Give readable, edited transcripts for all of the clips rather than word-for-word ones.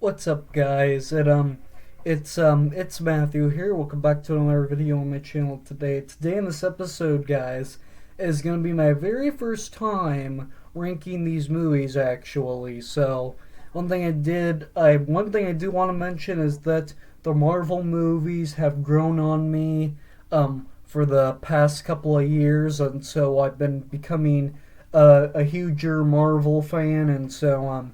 What's up, guys? It's Matthew here. Welcome back to another video on my channel today. Today in this episode, guys, is gonna be my very first time ranking these movies. Actually, so one thing I do want to mention is that the Marvel movies have grown on me for the past couple of years, and so I've been becoming a huger Marvel fan, and so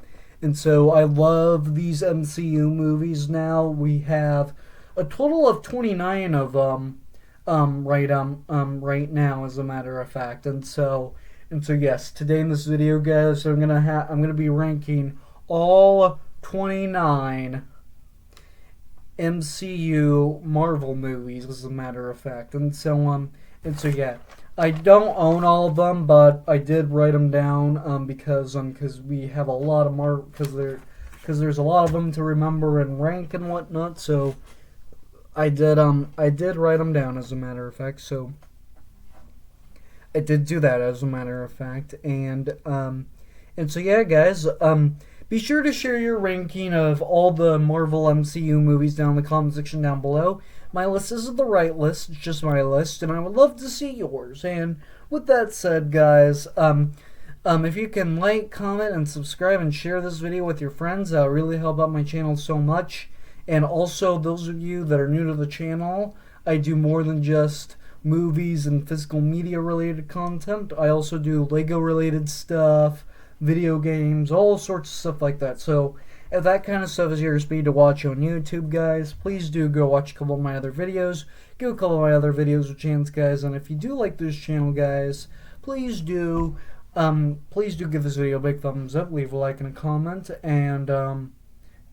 I love these MCU movies now. We have a total of 29 of them right now, as a matter of fact. And so yes, today in this video, guys, I'm gonna be ranking all 29 MCU Marvel movies, as a matter of fact. And so yeah, I don't own all of them, but I did write them down because we have a lot of because there's a lot of them to remember and rank and whatnot. So I did write them down, as a matter of fact. So I did do that, as a matter of fact. And so yeah, guys, be sure to share your ranking of all the Marvel MCU movies down in the comment section down below. My list isn't the right list, it's just my list, and I would love to see yours. And with that said, guys, if you can like, comment, and subscribe and share this video with your friends, that would really help out my channel so much. And also, those of you that are new to the channel, I do more than just movies and physical media related content. I also do Lego related stuff, video games, all sorts of stuff like that. So if that kind of stuff is your speed to watch on YouTube, guys, please do go watch a couple of my other videos. Give a couple of my other videos a chance, guys. And if you do like this channel, guys, please do give this video a big thumbs up, leave a like and a comment, and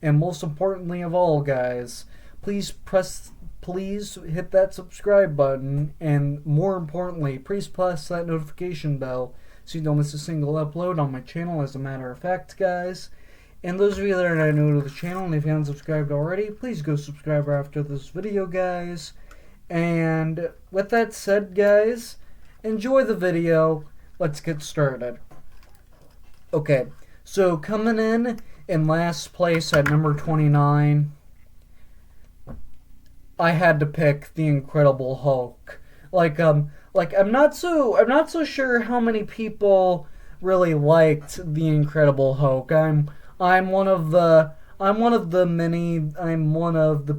most importantly of all, guys, please hit that subscribe button, and more importantly, please press that notification bell so you don't miss a single upload on my channel, as a matter of fact, guys. And those of you that are not new to the channel, and if you haven't subscribed already, please go subscribe after this video, guys. And with that said, guys, enjoy the video. Let's get started. Okay, so coming in last place at number 29, I had to pick The Incredible Hulk. I'm not so sure how many people really liked The Incredible Hulk. I'm one of the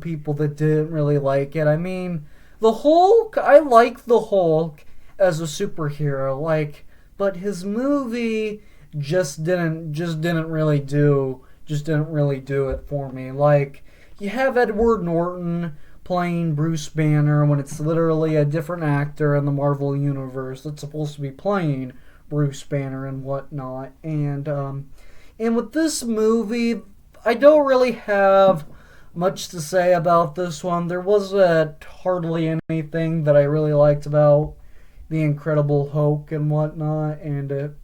people that didn't really like it. I mean, the Hulk, I like the Hulk as a superhero, but his movie just didn't really do it for me. Like, you have Edward Norton playing Bruce Banner when it's literally a different actor in the Marvel universe that's supposed to be playing Bruce Banner and whatnot. And with this movie, I don't really have much to say about this one. There wasn't hardly anything that I really liked about The Incredible Hulk and whatnot, and it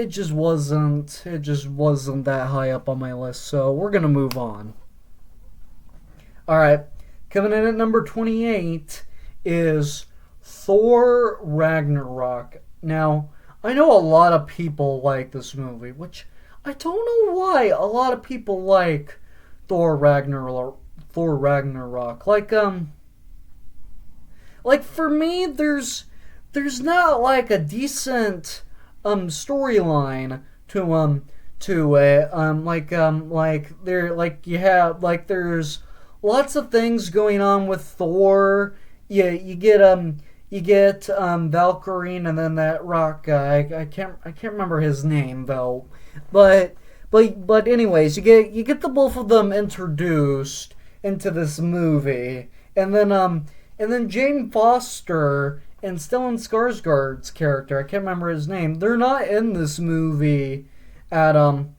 just wasn't that high up on my list. So we're gonna move on. All right, coming in at number 28 is Thor Ragnarok. Now, I know a lot of people like this movie, which I don't know why a lot of people like Thor Ragnarok. Like for me, there's not like a decent storyline to it. There's lots of things going on with Thor. Yeah, you get Valkyrie, and then that rock guy. I can't remember his name though. But anyways, you get the both of them introduced into this movie, and then Jane Foster and Stellan Skarsgård's character, I can't remember his name. They're not in this movie at all.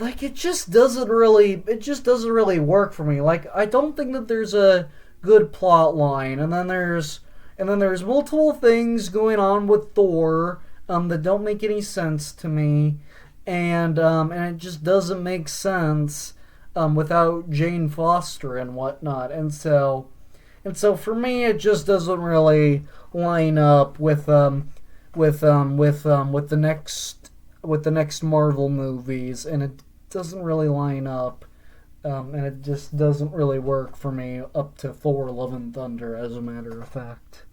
It just doesn't really work for me. Like, I don't think that there's a good plot line, and then there's multiple things going on with Thor that don't make any sense to me, and it just doesn't make sense without Jane Foster and whatnot. And so and so for me, it just doesn't really line up with the next Marvel movies, and it doesn't really line up, and it just doesn't really work for me up to Thor: Love and Thunder, as a matter of fact.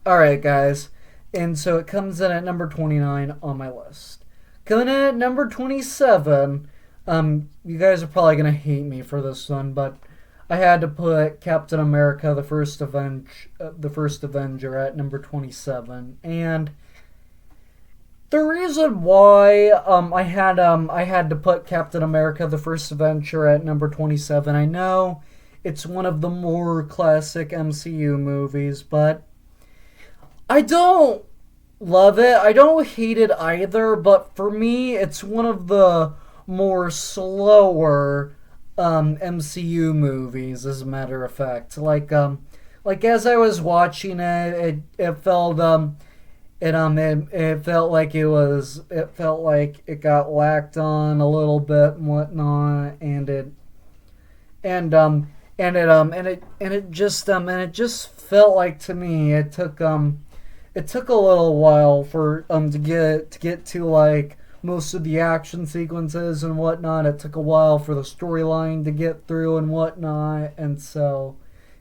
All right, guys, and so it comes in at number 29 on my list. Coming in at number 27, you guys are probably gonna hate me for this one, but I had to put Captain America: The First Avenger at number 27, and the reason why I had to put Captain America: The First Avenger at number 27, I know it's one of the more classic MCU movies, but I don't love it. I don't hate it either, but for me, it's one of the more slower MCU movies, as a matter of fact. Like as I was watching it felt it felt like it felt like it got lacked on a little bit and whatnot, and and um it just felt like, to me, it took a little while for to get to like most of the action sequences and whatnot. It took a while for the storyline to get through and whatnot, and so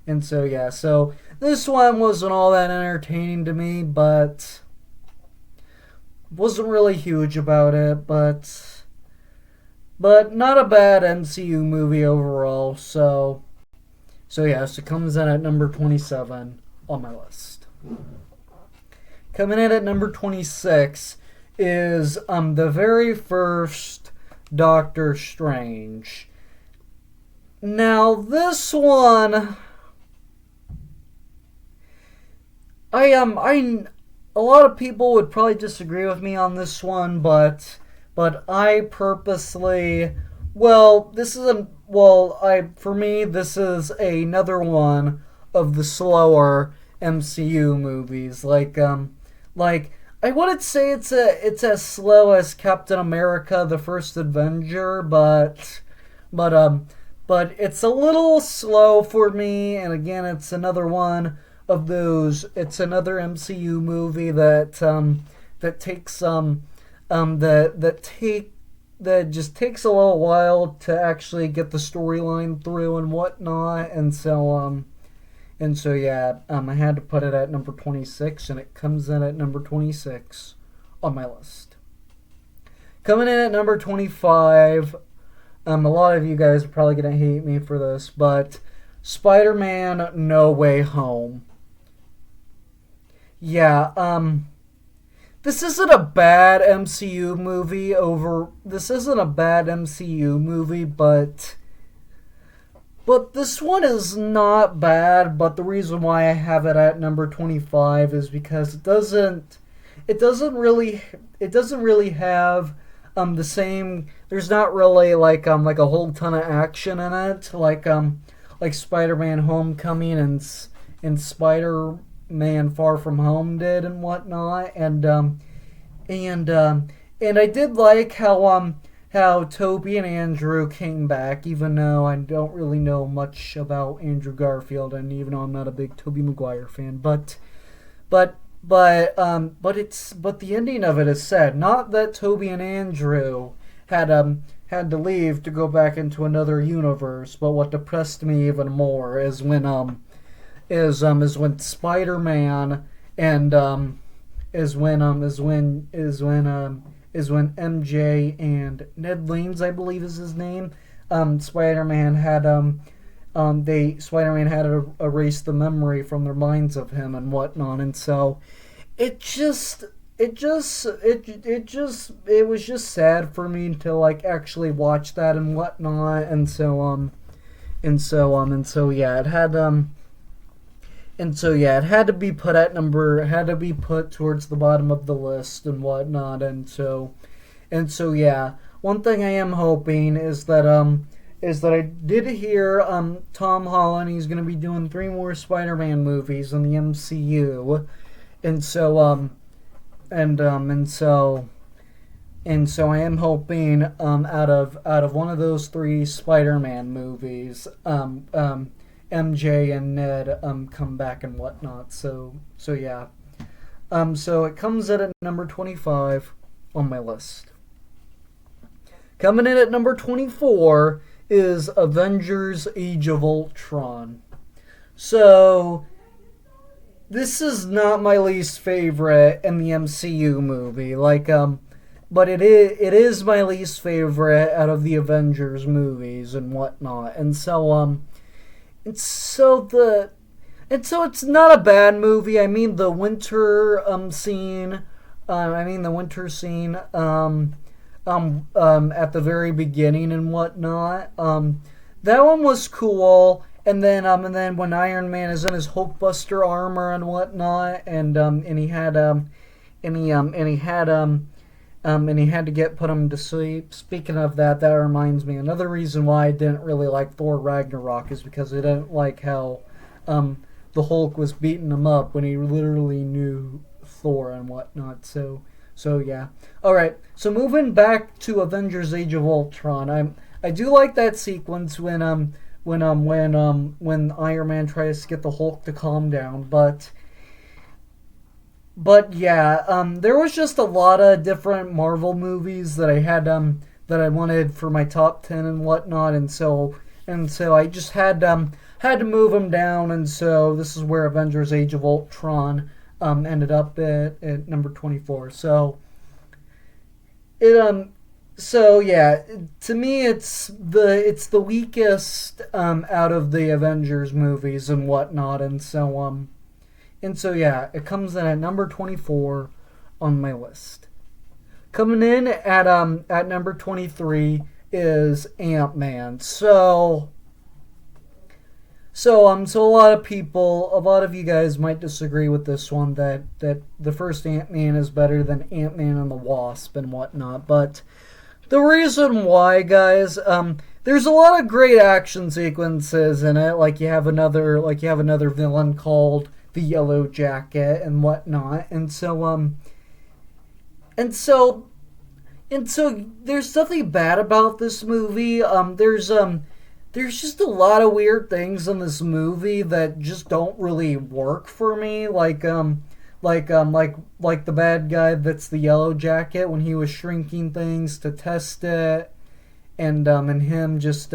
yeah. So this one wasn't all that entertaining to me, but wasn't really huge about it. But not a bad MCU movie overall. So yeah. So it comes in at number 27 on my list. Coming in at number 26 is the very first Doctor Strange. Now this one, I a lot of people would probably disagree with me on this one, but I purposely, well, this is a well I for me this is another one of the slower MCU movies. Like I wouldn't say it's as slow as Captain America: The First Avenger, but it's a little slow for me. And again, it's another one of those. It's another MCU movie that takes that just takes a little while to actually get the storyline through and whatnot, and so yeah, I had to put it at number 26, and it comes in at number 26 on my list. Coming in at number 25, a lot of you guys are probably going to hate me for this, but Spider-Man: No Way Home. Yeah, this isn't a bad MCU movie but this one is not bad. But the reason why I have it at number 25 is because it doesn't really have the same. There's not really like a whole ton of action in it, like Spider-Man: Homecoming and Spider-Man: Far From Home did and whatnot, and I did like how Toby and Andrew came back, even though I don't really know much about Andrew Garfield, and even though I'm not a big Tobey Maguire fan, but the ending of it is sad. Not that Toby and Andrew had to leave to go back into another universe, but what depressed me even more is when Spider-Man and is when MJ and Ned Leeds, I believe is his name, Spider-Man had to erase the memory from their minds of him and whatnot, and so it was just sad for me to like actually watch that and whatnot, and so yeah, it had to be put towards the bottom of the list and whatnot, and so yeah. One thing I am hoping is that I did hear Tom Holland, he's going to be doing 3 more Spider-Man movies in the MCU, and so I am hoping out of one of those 3 Spider-Man movies, MJ and Ned come back and whatnot. So yeah. So it comes in at number 25 on my list. Coming in at number 24 is Avengers Age of Ultron. So this is not my least favorite in the MCU movie. But it is my least favorite out of the Avengers movies and whatnot. And so it's not a bad movie. I mean the winter scene. The winter scene. At the very beginning and whatnot. That one was cool. And then when Iron Man is in his Hulkbuster armor and whatnot, and he had to get put him to sleep. Speaking of that, that reminds me, another reason why I didn't really like Thor Ragnarok is because I didn't like how the Hulk was beating him up when he literally knew Thor and whatnot. So yeah. All right. So moving back to Avengers: Age of Ultron, I do like that sequence when Iron Man tries to get the Hulk to calm down, but yeah, there was just a lot of different Marvel movies that I wanted for my top 10 and whatnot, and so I just had to move them down, and so this is where Avengers: Age of Ultron ended up at number 24. So yeah, to me it's the weakest out of the Avengers movies and whatnot, and so yeah, it comes in at number 24 on my list. Coming in at number 23 is Ant-Man. So a lot of you guys might disagree with this one, that the first Ant-Man is better than Ant-Man and the Wasp and whatnot, but the reason why, guys, there's a lot of great action sequences in it. Like you have another villain called the Yellow Jacket and whatnot, and so there's nothing bad about this movie. There's just a lot of weird things in this movie that just don't really work for me. Like the bad guy that's the Yellow Jacket when he was shrinking things to test it, and him just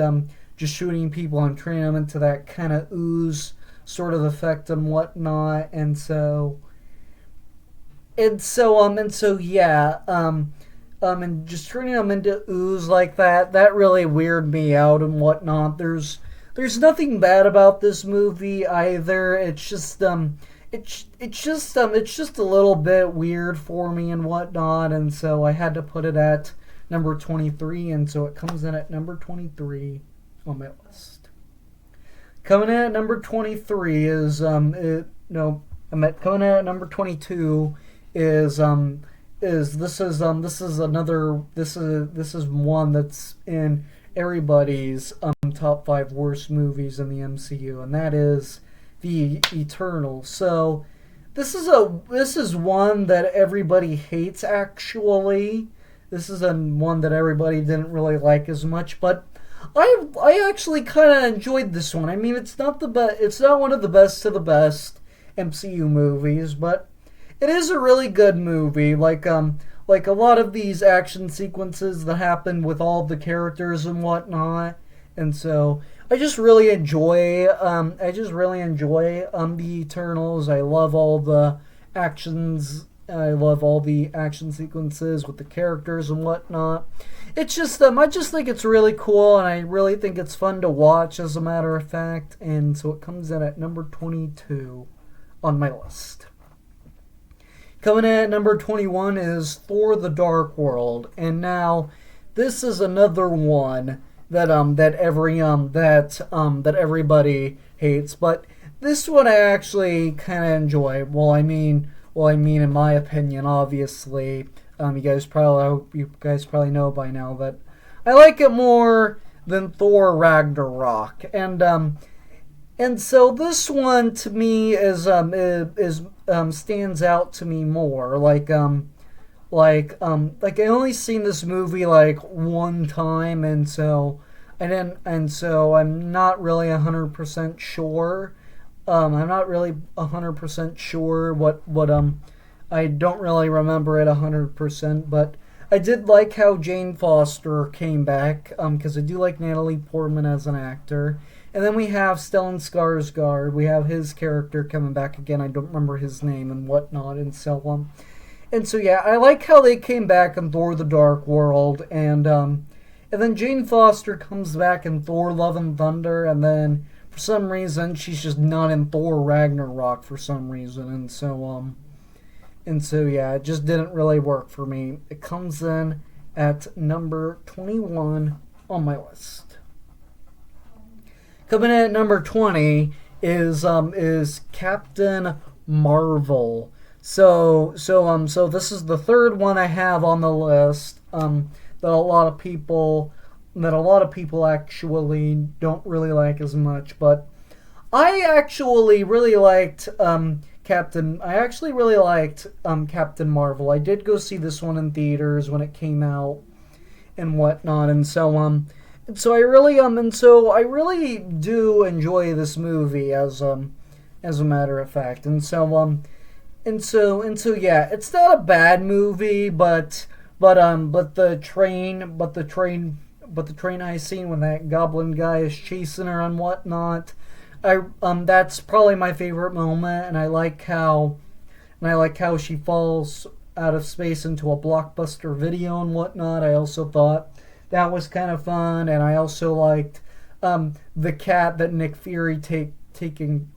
shooting people and turning them into that kind of ooze sort of effect and whatnot, and so yeah, and just turning them into ooze like that really weirded me out and whatnot. There's nothing bad about this movie either. It's just a little bit weird for me and whatnot, and so I had to put it at number 23, and so it comes in at number 23 on my list. Coming in at number 23 is coming in at number 22 is one that's in everybody's top 5 worst movies in the MCU, and that is the Eternal. So this is one that everybody hates. Actually, this is one that everybody didn't really like as much, but I actually kind of enjoyed this one. I mean, it's not one of the best of the best MCU movies, but it is a really good movie. Like a lot of these action sequences that happen with all the characters and whatnot, and so I just really enjoy the Eternals. I love all the actions. I love all the action sequences with the characters and whatnot. It's just I just think it's really cool, and I really think it's fun to watch, as a matter of fact. And so it comes in at number 22 on my list. Coming in at number 21 is Thor: The Dark World, and now this is another one that everybody hates, but this one I actually kind of enjoy. Well, I mean, in my opinion, obviously, you guys probably know by now that I like it more than Thor Ragnarok, and so this one to me is stands out to me more. Like I only seen this movie like one time, and so I didn't, and so I'm not really 100% sure. I'm not really 100% sure what I don't really remember it 100%, but I did like how Jane Foster came back, because I do like Natalie Portman as an actor. And then we have Stellan Skarsgård. We have his character coming back again. I don't remember his name and whatnot, and so on. And so yeah, I like how they came back in Thor: The Dark World, and then Jane Foster comes back in Thor: Love and Thunder, and then for some reason she's just not in Thor Ragnarok for some reason, and so yeah, it just didn't really work for me. It comes in at number 21 on my list. Coming in at number 20 is Captain Marvel. So this is the third one I have on the list. That a lot of people actually don't really like as much, but I actually really liked Captain. I actually really liked Captain Marvel. I did go see this one in theaters when it came out and whatnot, and I really do enjoy this movie as a matter of fact, and so yeah, it's not a bad movie, but the train heist scene when that goblin guy is chasing her and whatnot, that's probably my favorite moment, and I like how she falls out of space into a Blockbuster Video and whatnot. I also thought that was kind of fun, and I also liked the cat that Nick Fury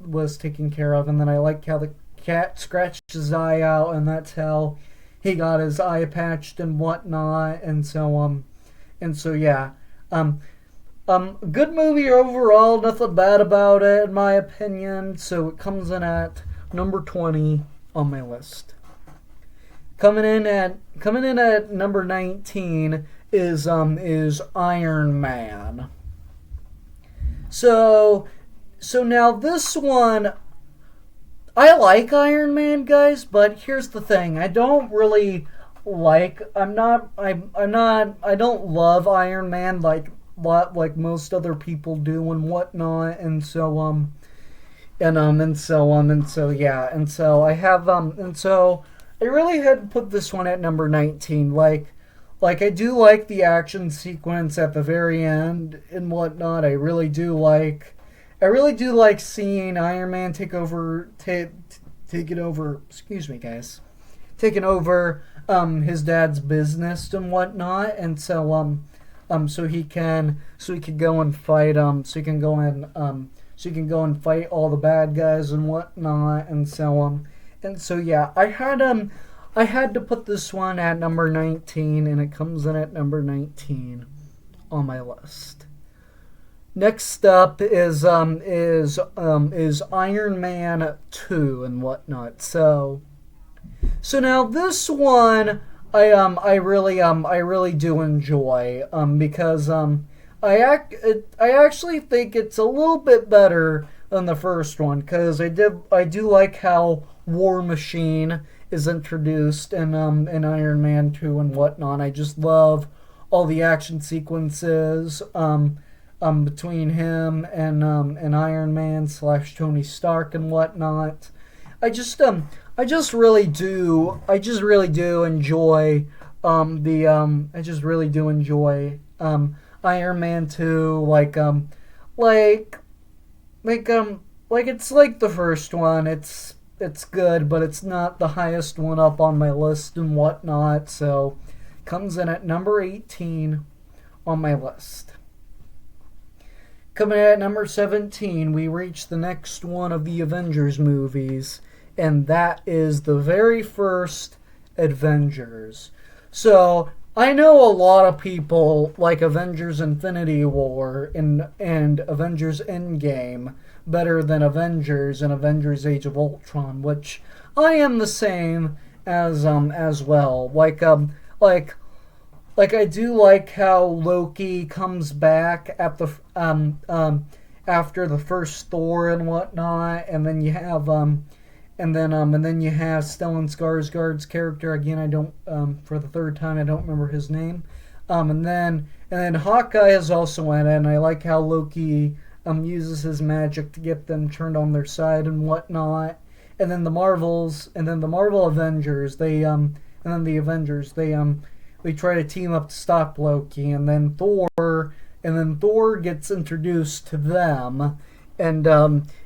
was taking care of, and then I liked how the cat scratched his eye out, and that's how he got his eye patched and whatnot, and so yeah, good movie overall, nothing bad about it in my opinion. So it comes in at number 20 on my list. Coming in at number 19 is Iron Man. So now this one, I like Iron Man, guys, but here's the thing. I don't love Iron Man like most other people do and whatnot, and so yeah, and so I really had to put this one at number 19. Like I do like the action sequence at the very end and whatnot. I really do like seeing Iron Man taking over his dad's business and whatnot, and so he can go and fight so he can go and fight all the bad guys and whatnot, and so yeah, I had to put this one at number 19, and it comes in at number 19 on my list. Next up is Iron Man 2 and whatnot. So now this one I really do enjoy, because I actually think it's a little bit better than the first one, because I do like how War Machine is introduced in Iron Man 2 and whatnot. I just love all the action sequences between him and Iron Man / Tony Stark and whatnot. I just really do enjoy Iron Man 2, like it's like the first one. It's good, but it's not the highest one up on my list and whatnot. So comes in at number 18 on my list. Coming in at number 17, we reach the next one of the Avengers movies, and that is the very first Avengers. So I know a lot of people like Avengers Infinity War and Avengers Endgame better than Avengers and Avengers Age of Ultron, which I am the same as well. Like I do like how Loki comes back at the after the first Thor and whatnot, and then you have Stellan Skarsgård's character again. I don't for the third time I don't remember his name. And And then Hawkeye is also in it, and I like how Loki uses his magic to get them turned on their side and whatnot. And then the Marvel Avengers, they try to team up to stop Loki, and then Thor gets introduced to them, and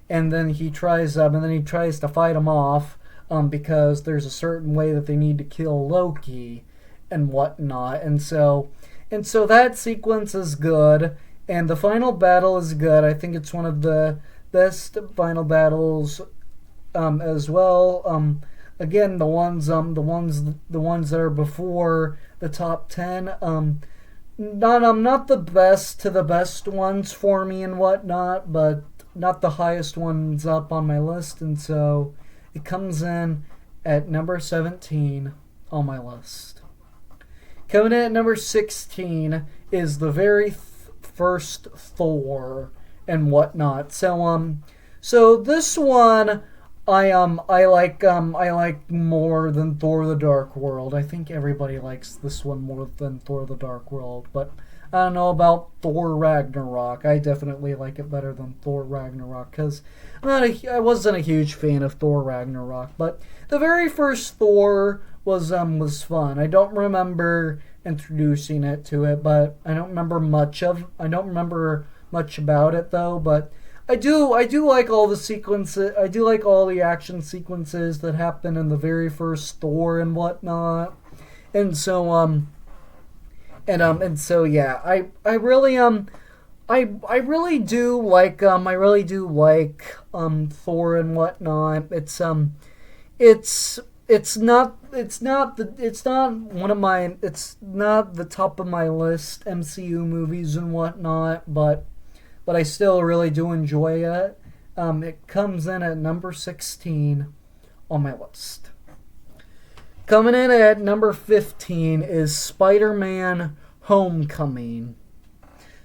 then he tries to fight him off, because there's a certain way that they need to kill Loki and whatnot, and so that sequence is good, and the final battle is good. I think it's one of the best final battles, as well. Again, the ones that are before the top 10. Not the best to the best ones for me and whatnot, but not the highest ones up on my list, and so it comes in at number 17 on my list. Coming in at number 16 is the very first Thor and whatnot. So this one I like more than Thor: The Dark World. I think everybody likes this one more than Thor: The Dark World, but I don't know about Thor Ragnarok. I definitely like it better than Thor Ragnarok because I wasn't a huge fan of Thor Ragnarok, but the very first Thor was fun. I don't remember introducing it to it, but I don't remember much about it though, but I do like all the sequences. I do like all the action sequences that happen in the very first Thor and whatnot. And so yeah, I really do like Thor and whatnot. It's not the top of my list MCU movies and whatnot, but I still really do enjoy it. It comes in at number 16 on my list. Coming in at number 15 is Spider-Man Homecoming.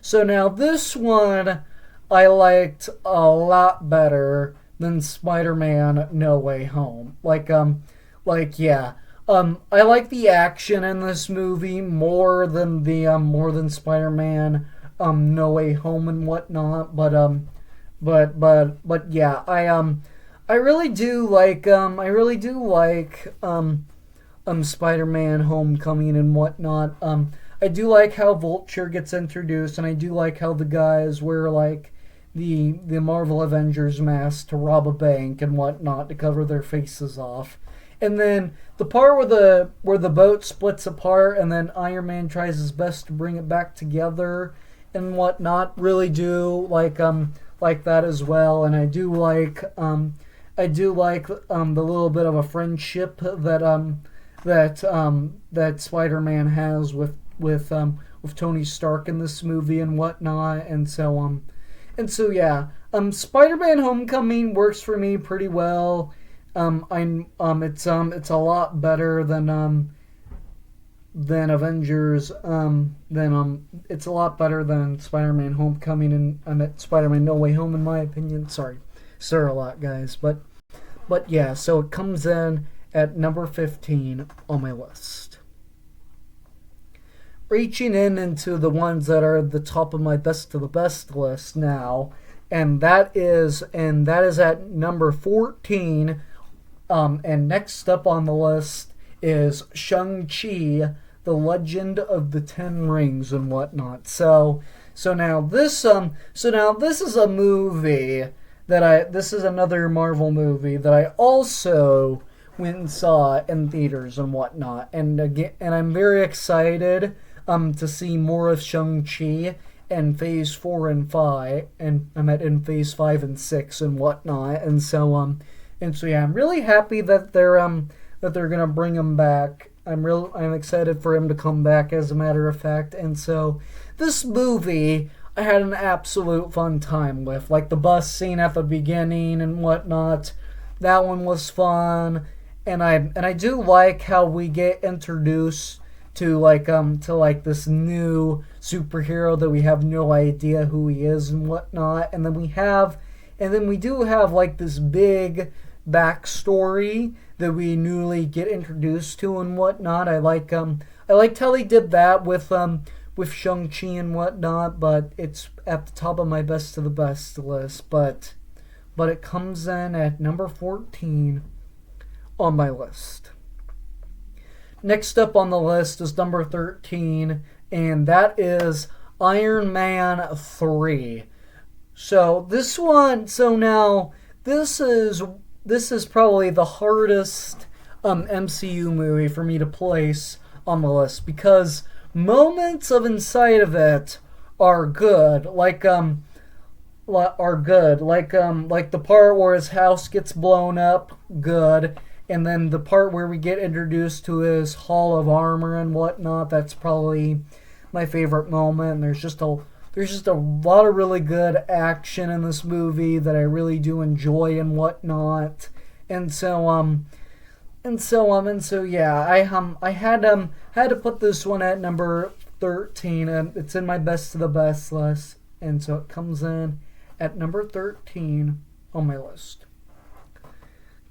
So now this one I liked a lot better than Spider-Man No Way Home. Yeah. I like the action in this movie more than Spider-Man No Way Home and whatnot, but yeah, I really do like Spider-Man Homecoming and whatnot. I do like how Vulture gets introduced, and I do like how the guys wear like the Marvel Avengers mask to rob a bank and whatnot to cover their faces off. And then the part where the boat splits apart and then Iron Man tries his best to bring it back together and whatnot, really do like that as well. And I do like the little bit of a friendship that Spider-Man has with Tony Stark in this movie and whatnot. And so yeah, Spider-Man Homecoming works for me pretty well. It's a lot better than Avengers. It's a lot better than Spider-Man Homecoming and Spider-Man No Way Home in my opinion. Sorry a lot, guys, but yeah. So it comes in at number 15 on my list. Reaching into the ones that are at the top of my best to the best list now, and that is at number 14. And next up on the list is Shang-Chi, The Legend of the Ten Rings and whatnot. So now this is a movie this is another Marvel movie that I also went and saw in theaters and whatnot. And I'm very excited to see more of Shang-Chi in Phase 4 and 5, and I'm in Phase 5 and 6 and whatnot. And so yeah, I'm really happy that they're gonna bring him back. I'm excited for him to come back, as a matter of fact. And so this movie I had an absolute fun time with, like the bus scene at the beginning and whatnot. That one was fun, and I do like how we get introduced to this new superhero that we have no idea who he is and whatnot, and then we do have like this big backstory that we newly get introduced to and whatnot. I liked how they did that with with Shang-Chi and whatnot, but it's at the top of my best of the best list. But it comes in at number 14 on my list. Next up on the list is number 13, and that is Iron Man 3. So this one, so now this is probably the hardest MCU movie for me to place on the list because moments of inside of it are good, like the part where his house gets blown up, good, and then the part where we get introduced to his Hall of Armor and whatnot, that's probably my favorite moment. And there's just a lot of really good action in this movie that I really do enjoy and whatnot. And so yeah, I had to put this one at number 13, and it's in my best of the best list, and so it comes in at number 13 on my list.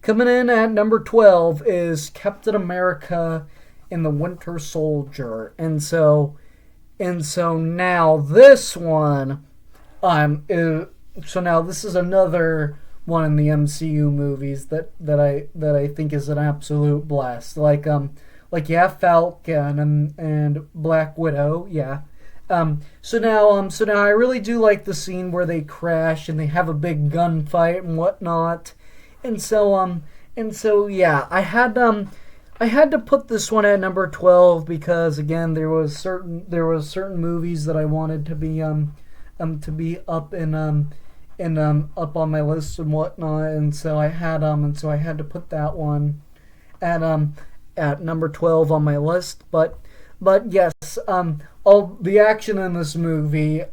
Coming in at number 12 is Captain America and the Winter Soldier, and so now this one, this is another one in the MCU movies that I think is an absolute blast. Like yeah, Falcon and Black Widow, yeah. So now I really do like the scene where they crash and they have a big gunfight and whatnot. And so yeah, I had to put this one at number 12 because again there was certain movies that I wanted to be up up on my list and whatnot, and so I had to put that one at number 12 on my list. But yes, all the action in this movie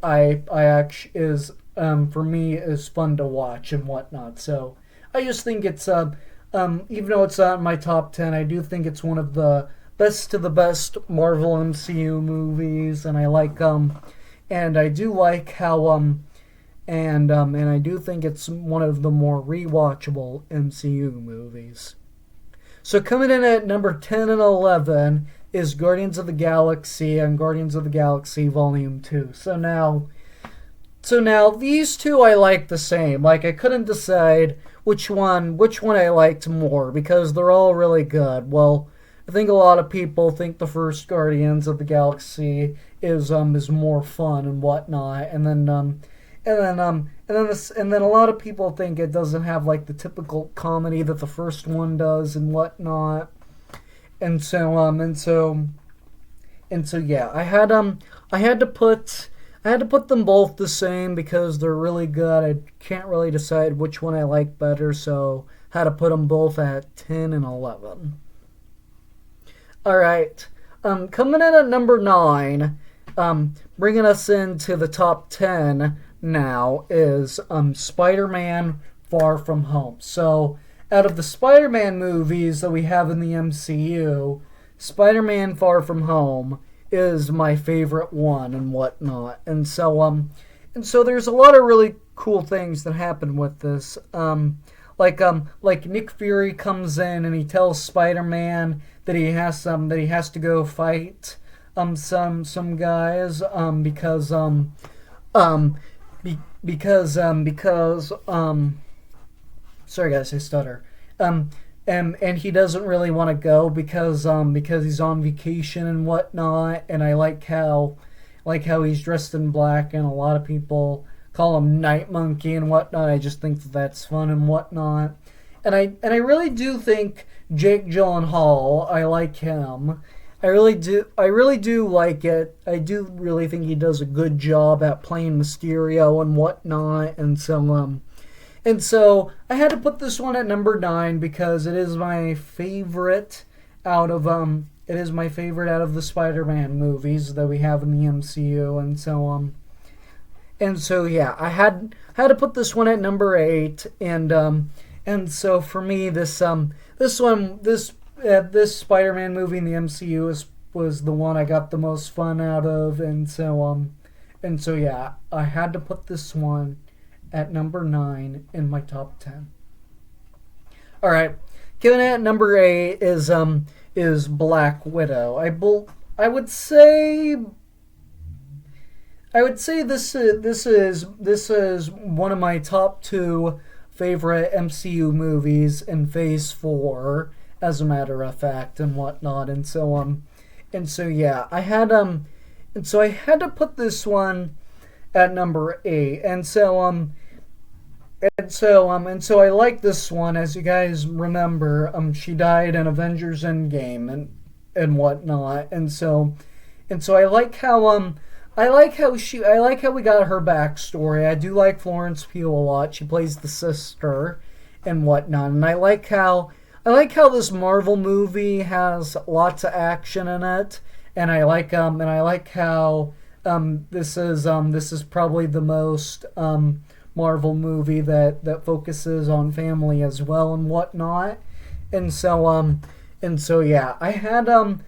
is for me is fun to watch and whatnot. So I just think it's even though it's not in my top 10, I do think it's one of the best of the best Marvel MCU movies, and I like and I do like how and I do think it's one of the more rewatchable MCU movies. So coming in at number 10 and 11 is Guardians of the Galaxy and Guardians of the Galaxy Volume 2. So now these two I like the same. Like I couldn't decide which one I liked more because they're all really good. Well, I think a lot of people think the first Guardians of the Galaxy is more fun and whatnot, and then a lot of people think it doesn't have like the typical comedy that the first one does and whatnot. And so yeah, I had to put them both the same because they're really good. I can't really decide which one I like better, so I had to put them both at 10 and 11. All right, coming in at number 9, bringing us into the top 10 now is Spider-Man Far From Home. So out of the Spider-Man movies that we have in the MCU, Spider-Man Far From Home is my favorite one and whatnot. And so there's a lot of really cool things that happen with this. Like Nick Fury comes in and he tells Spider-Man that he has to go fight some guys because sorry guys, I stutter. And he doesn't really want to go because he's on vacation and whatnot. And I like how he's dressed in black, and a lot of people call him Night Monkey and whatnot. I just think that's fun and whatnot. And I really do think Jake Gyllenhaal, I like him. I really do like it. I do really think he does a good job at playing Mysterio and whatnot. And so I had to put this one at number 9 because it is my favorite out of the Spider-Man movies that we have in the MCU. And so yeah, I had to put this one at number 8. And so for me, this Spider-Man movie in the MCU was the one I got the most fun out of. And so yeah, I had to put this one at number 9 in my top 10. All right, coming in at number 8 is Black Widow. I would say I would say this is one of my top two favorite MCU movies in Phase 4, as a matter of fact, and whatnot. And so yeah, I had to put this one at number 8. And so I like this one. As you guys remember, she died in Avengers Endgame and whatnot. And so I like how we got her backstory. I do like Florence Pugh a lot. She plays the sister and whatnot. And I like how this Marvel movie has lots of action in it. And I like how this is probably the most Marvel movie that focuses on family as well and whatnot. And so yeah, I had to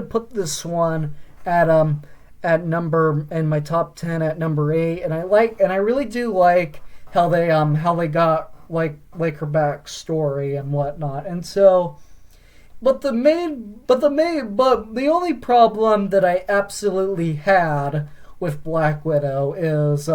put this one at number in my top 10 at number 8. And I really do like how they got like her backstory and whatnot. And so but the only problem that I absolutely had with Black Widow is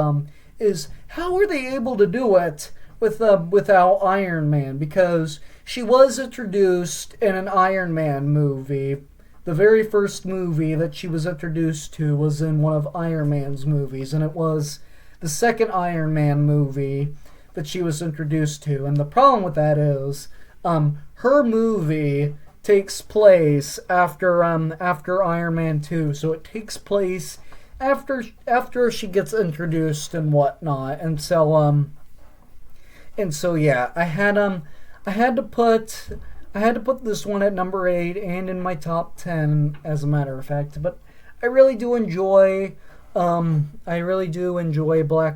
how were they able to do it without Iron Man? Because she was introduced in an Iron Man movie. The very first movie that she was introduced to was in one of Iron Man's movies, and it was the second Iron Man movie that she was introduced to. And the problem with that is, her movie takes place after Iron Man 2, so it takes place after she gets introduced and whatnot. And so yeah, I had to put this one at number 8 and in my top 10, as a matter of fact. But I really do enjoy Black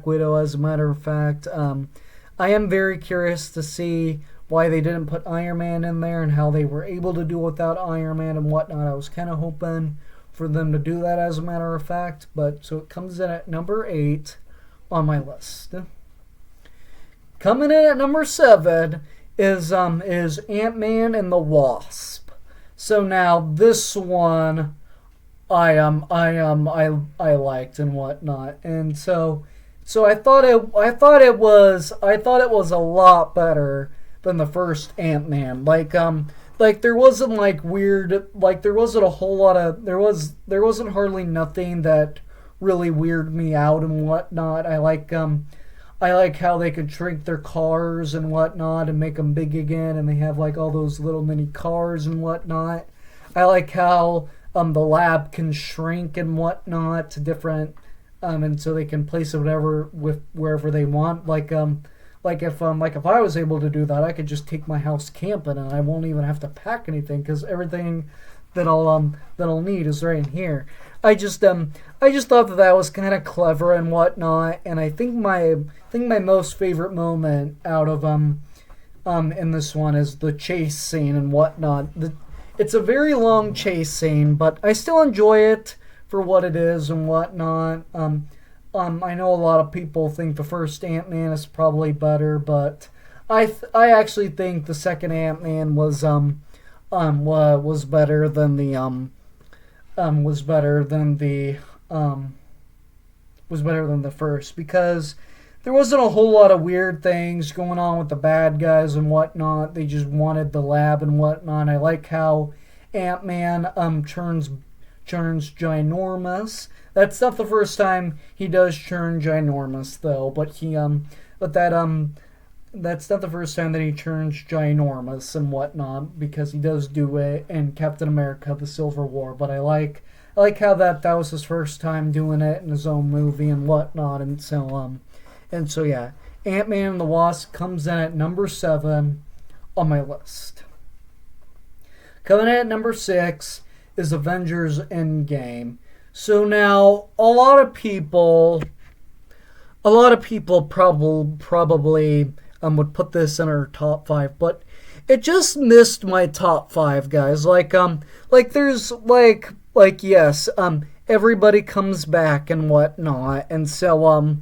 Widow, as a matter of fact. I am very curious to see why they didn't put Iron Man in there and how they were able to do it without Iron Man and whatnot. I was kind of hoping for them to do that, as a matter of fact. But so it comes in at number 8 on my list. Coming in at number 7 is Ant-Man and the Wasp. So now this one I liked and whatnot. And so I thought it was a lot better than the first Ant-Man. Like there wasn't there wasn't a whole lot of there wasn't hardly nothing that really weirded me out and whatnot. I like how they could shrink their cars and whatnot and make them big again, and they have like all those little mini cars and whatnot. I like how the lab can shrink and whatnot to different and so they can place it wherever they want. Like if I was able to do that, I could just take my house camping and I won't even have to pack anything because everything that I'll need is right in here. I just thought that was kind of clever and whatnot, and I think my most favorite moment out of in this one is the chase scene and whatnot. It's a very long chase scene, but I still enjoy it for what it is and whatnot. I know a lot of people think the first Ant-Man is probably better, but I actually think the second Ant-Man was better than the first, because there wasn't a whole lot of weird things going on with the bad guys and whatnot. They just wanted the lab and whatnot. I like how Ant-Man turns ginormous. That's not the first time he does turn ginormous though, that's not the first time that he turns ginormous and whatnot, because he does do it in Captain America: The Civil War. But I like how that was his first time doing it in his own movie and whatnot. And so yeah, Ant-Man and the Wasp comes in at number 7 on my list. Coming in at number 6 is Avengers Endgame. So now a lot of people probably would put this in our top 5, but it just missed my top 5, guys. Yes, everybody comes back and whatnot, and so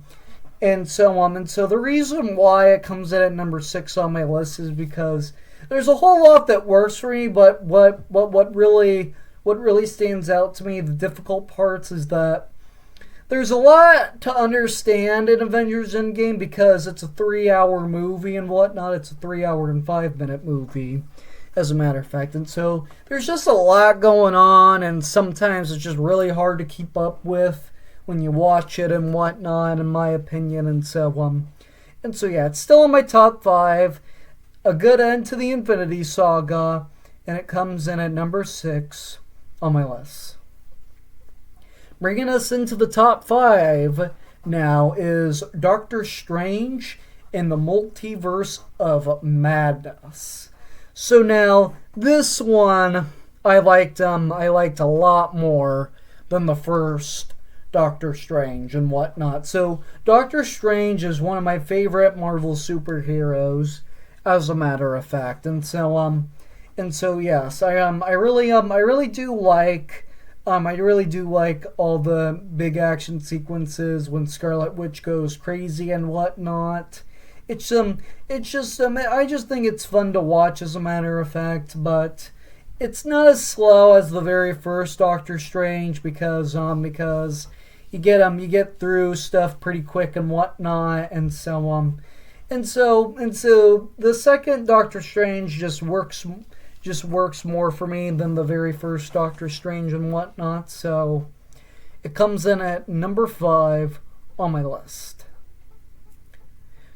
the reason why it comes in at number 6 on my list is because there's a whole lot that works for me, but what really stands out to me, the difficult parts, is that there's a lot to understand in Avengers Endgame because it's a 3 hour movie and whatnot. It's a 3 hour and 5 minute movie, as a matter of fact. And so there's just a lot going on, and sometimes it's just really hard to keep up with when you watch it and whatnot, in my opinion. And so yeah, it's still in my top five. A good end to the Infinity Saga, and it comes in at number 6 on my list. Bringing us into the top 5 now is Doctor Strange in the Multiverse of Madness. So now, this one I liked a lot more than the first Doctor Strange and whatnot. So Doctor Strange is one of my favorite Marvel superheroes, as a matter of fact. And so yes, I really do like all the big action sequences when Scarlet Witch goes crazy and whatnot. I just think it's fun to watch, as a matter of fact, but it's not as slow as the very first Doctor Strange because you get through stuff pretty quick and whatnot, and so the second Doctor Strange just works more for me than the very first Doctor Strange and whatnot. So it comes in at number 5 on my list.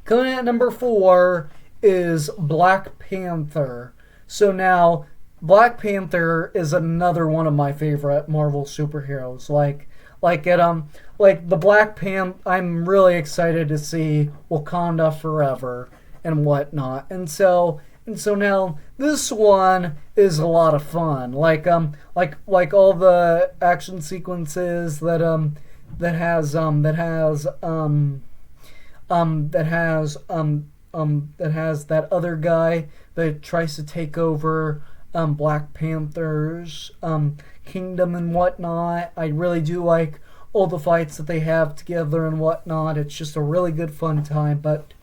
Coming in at number 4 is Black Panther. So now, Black Panther is another one of my favorite Marvel superheroes. Like the Black Panther, I'm really excited to see Wakanda Forever and whatnot. And so now this one is a lot of fun. Like all the action sequences that has that other guy that tries to take over Black Panther's kingdom and whatnot. I really do like all the fights that they have together and whatnot. It's just a really good fun time. But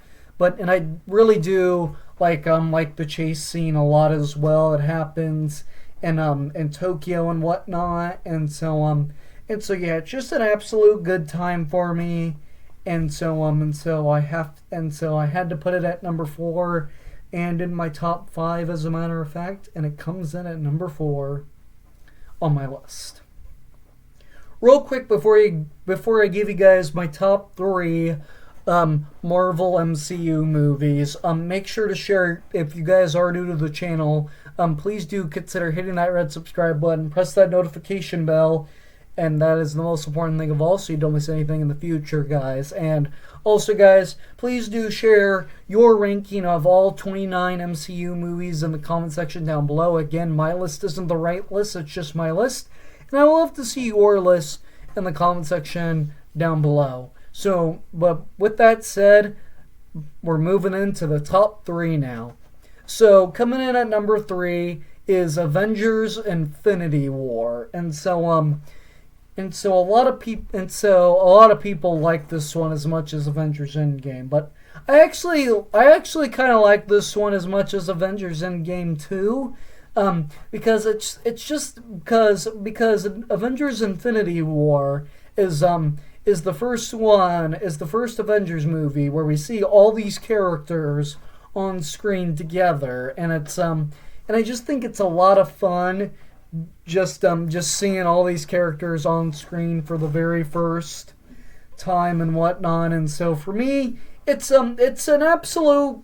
I really do like the chase scene a lot as well. It happens in Tokyo and whatnot, and so yeah, it's just an absolute good time for me. And so I had to put it at number 4 and in my top 5, as a matter of fact, and it comes in at number 4 on my list. Real quick before I give you guys my top 3 Marvel MCU movies, make sure to share. If you guys are new to the channel, please do consider hitting that red subscribe button, press that notification bell, and that is the most important thing of all, so you don't miss anything in the future, guys. And also, guys, please do share your ranking of all 29 MCU movies in the comment section down below. Again, my list isn't the right list, it's just my list, and I would love to see your list in the comment section down below. So, but with that said, we're moving into the top 3 now. So, coming in at number 3 is Avengers Infinity War. And so a lot of people like this one as much as Avengers Endgame, but I actually kind of like this one as much as Avengers Endgame too, because because Avengers Infinity War is the first Avengers movie where we see all these characters on screen together, and and I just think it's a lot of fun. Just seeing all these characters on screen for the very first time and whatnot, and so for me, it's an absolute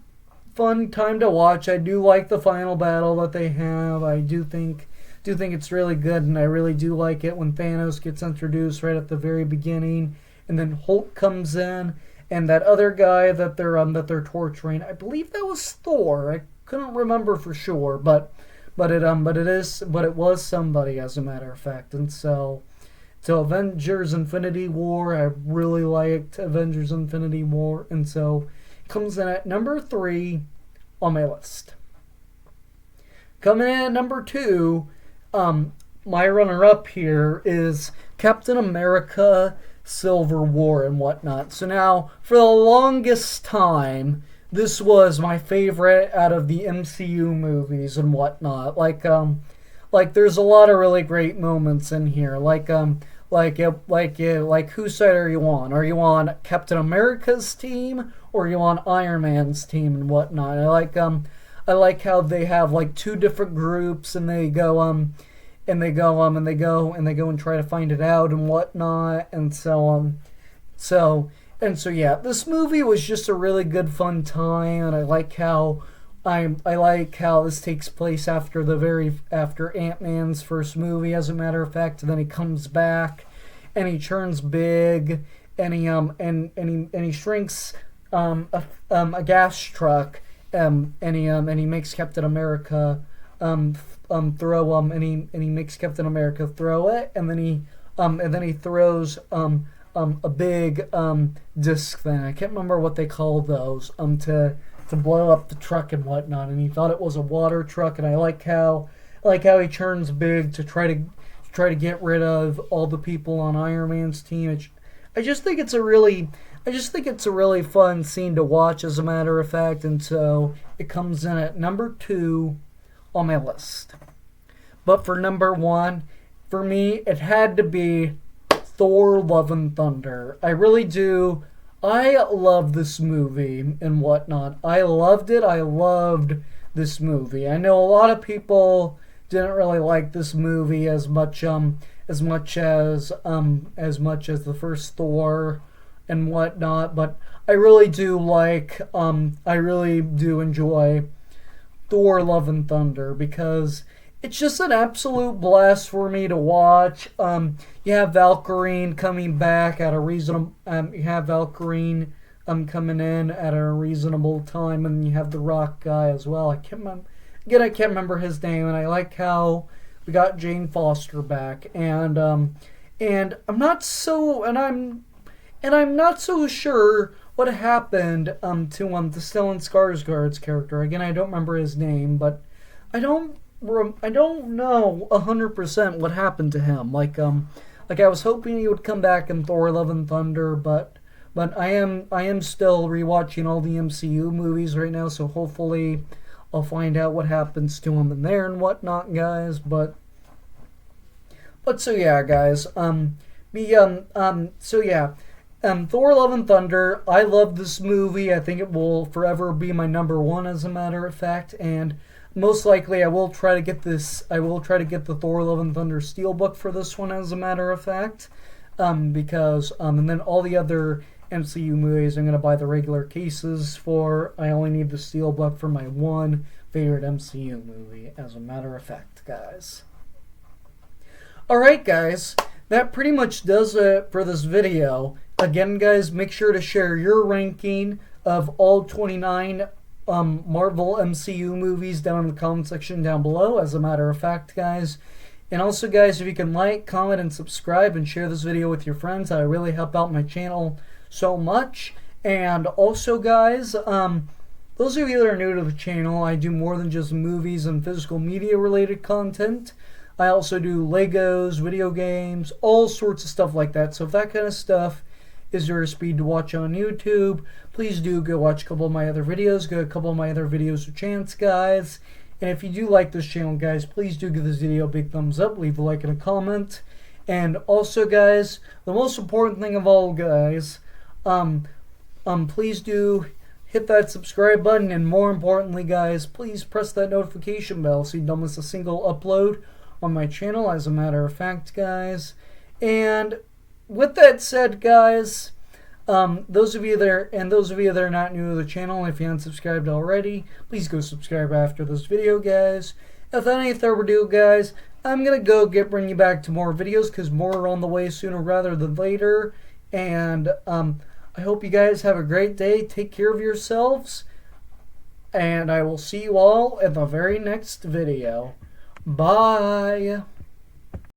fun time to watch. I do like the final battle that they have. I do think it's really good, and I really do like it when Thanos gets introduced right at the very beginning, and then Hulk comes in, and that other guy that they're torturing. I believe that was Thor. I couldn't remember for sure, but it was somebody, as a matter of fact. And so Avengers Infinity War, I really liked Avengers Infinity War, and so it comes in at number 3 on my list. Coming in at number 2, my runner-up here is Captain America Civil War and whatnot. So now, for the longest time, this was my favorite out of the MCU movies and whatnot. Like there's a lot of really great moments in here. Like like whose side are you on? Are you on Captain America's team or are you on Iron Man's team and whatnot? I like how they have like two different groups and they go and try to find it out and whatnot and so yeah, this movie was just a really good fun time, and I like how this takes place after Ant-Man's first movie, as a matter of fact. And then he comes back, and he turns big, and he shrinks a gas truck, and he makes Captain America makes Captain America throw it, and then he throws a big disc thing. I can't remember what they call those to blow up the truck and whatnot. And he thought it was a water truck. And I like how he turns big to try to get rid of all the people on Iron Man's team. I just think it's a really fun scene to watch, as a matter of fact. And so it comes in at number 2 on my list. But for number 1, for me, it had to be Thor: Love and Thunder. I really do. I love this movie and whatnot. I loved it. I loved this movie. I know a lot of people didn't really like this movie as much as the first Thor and whatnot, but I really do enjoy Thor: Love and Thunder because it's just an absolute blast for me to watch. You have Valkyrie coming back at a reasonable. You have Valkyrie coming in at a reasonable time, and you have the Rock guy as well. I can't remember his name, and I like how we got Jane Foster back, and I'm not so sure what happened to the Stellan Skarsgård's character. Again, I don't remember his name, but I don't know 100% what happened to him. Like I was hoping he would come back in Thor: Love and Thunder, but I am still rewatching all the MCU movies right now, so hopefully I'll find out what happens to him in there and whatnot, guys. But so yeah, guys. Thor: Love and Thunder. I love this movie. I think it will forever be my number 1, as a matter of fact, and most likely I will try to get the Thor: Love and Thunder Steelbook for this one, as a matter of fact, because and then all the other MCU movies I'm gonna buy the regular cases for. I only need the Steelbook for my one favorite MCU movie, as a matter of fact, guys. Alright, guys, that pretty much does it for this video. Again, guys, make sure to share your ranking of all 29 Marvel MCU movies down in the comment section down below, as a matter of fact, guys. And also, guys, if you can like, comment, and subscribe and share this video with your friends, that would really help out my channel so much. And also, guys, those of you that are new to the channel, I do more than just movies and physical media related content. I also do Legos, video games, all sorts of stuff like that. So if that kind of stuff is your speed to watch on YouTube, please do go watch a couple of my other videos. Give a couple of my other videos a chance, guys. And if you do like this channel, guys, please do give this video a big thumbs up, leave a like and a comment. And also, guys, the most important thing of all, guys, please do hit that subscribe button, and more importantly, guys, please press that notification bell so you don't miss a single upload on my channel, as a matter of fact, guys. And with that said, guys, those of you that are not new to the channel, if you haven't subscribed already, please go subscribe after this video, guys. Without any further ado, guys, I'm gonna go bring you back to more videos, because more are on the way sooner rather than later. And I hope you guys have a great day. Take care of yourselves, and I will see you all in the very next video. Bye.